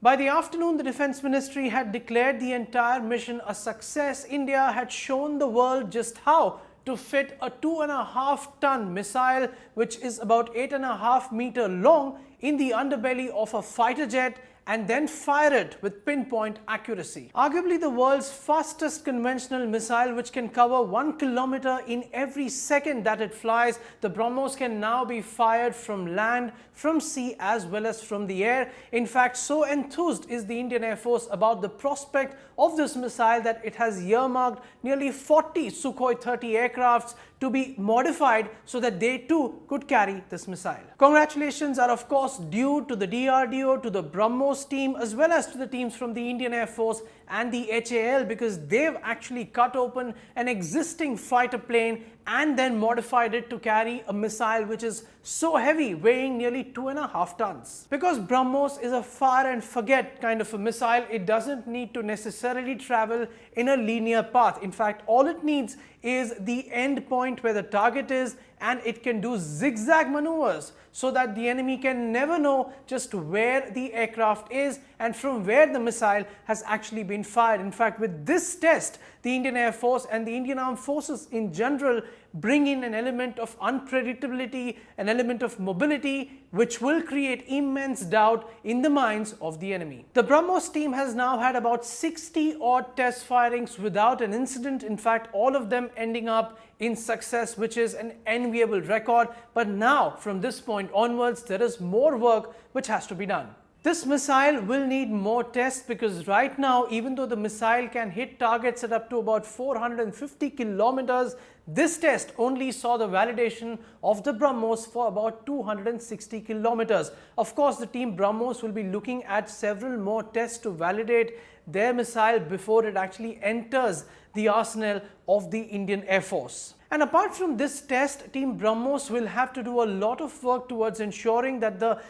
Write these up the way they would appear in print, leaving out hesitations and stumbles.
By the afternoon, the Defence Ministry had declared the entire mission a success. India had shown the world just how to fit a 2.5-ton missile, which is about 8.5 meters long, in the underbelly of a fighter jet and then fire it with pinpoint accuracy. Arguably the world's fastest conventional missile, which can cover 1 kilometer in every second that it flies, the BRAHMOS can now be fired from land, from sea as well as from the air. In fact, so enthused is the Indian Air Force about the prospect of this missile that it has earmarked nearly 40 Sukhoi 30 aircrafts to be modified so that they too could carry this missile. Congratulations are of course due to the DRDO, to the BRAHMOS team as well as to the teams from the Indian Air Force and the HAL, because they've actually cut open an existing fighter plane and then modified it to carry a missile which is so heavy, weighing nearly 2.5 tons. Because BRAHMOS is a fire and forget kind of a missile, it doesn't need to necessarily travel in a linear path. In fact, all it needs is the end point where the target is, and it can do zigzag maneuvers so that the enemy can never know just where the aircraft is and from where the missile has actually been fired. In fact, with this test, the Indian Air Force and the Indian Armed Forces in general bring in an element of unpredictability, an element of mobility, which will create immense doubt in the minds of the enemy. The BRAHMOS team has now had about 60 odd test firings without an incident. In fact, all of them ending up in success, which is an enviable record. But now, from this point onwards, there is more work which has to be done. This missile will need more tests, because right now, even though the missile can hit targets at up to about 450 kilometers, this test only saw the validation of the BRAHMOS for about 260 kilometers. Of course, the team BRAHMOS will be looking at several more tests to validate their missile before it actually enters the arsenal of the Indian Air Force. And apart from this test, Team BRAHMOS will have to do a lot of work towards ensuring that the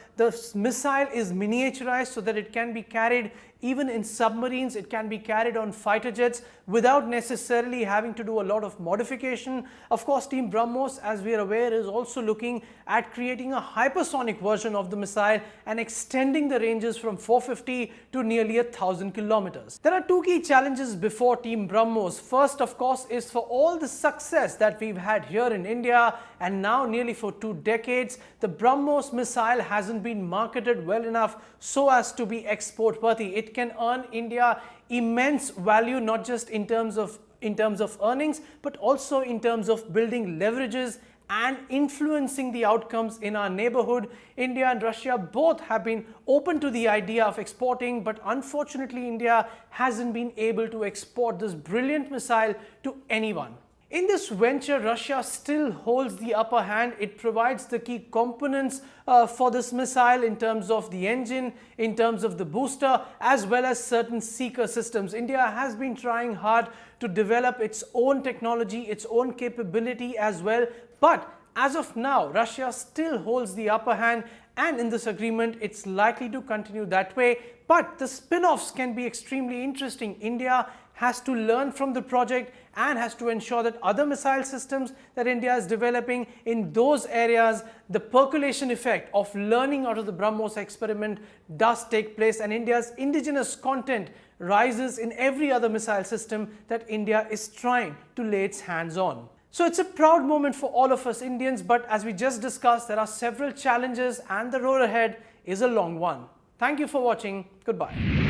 missile is miniaturized so that it can be carried even in submarines, it can be carried on fighter jets without necessarily having to do a lot of modification. Of course, Team BRAHMOS, as we are aware, is also looking at creating a hypersonic version of the missile and extending the ranges from 450 to nearly 1,000 kilometers. There are two key challenges before Team BRAHMOS. First, of course, is for all the success that we've had here in India and now nearly for 2 decades, the BRAHMOS missile hasn't been marketed well enough so as to be export worthy. It can earn India immense value, not just in terms of earnings, but also in terms of building leverages and influencing the outcomes in our neighborhood. India and Russia both have been open to the idea of exporting, but unfortunately India hasn't been able to export this brilliant missile to anyone. In this venture, Russia still holds the upper hand. It provides the key components for this missile in terms of the engine, in terms of the booster, as well as certain seeker systems. India has been trying hard to develop its own technology, its own capability as well. But as of now, Russia still holds the upper hand, and in this agreement, it's likely to continue that way. But the spin-offs can be extremely interesting. India has to learn from the project and has to ensure that other missile systems that India is developing in those areas, the percolation effect of learning out of the BRAHMOS experiment does take place, and India's indigenous content rises in every other missile system that India is trying to lay its hands on. So it's a proud moment for all of us Indians, but as we just discussed, there are several challenges and the road ahead is a long one. Thank you for watching. Goodbye.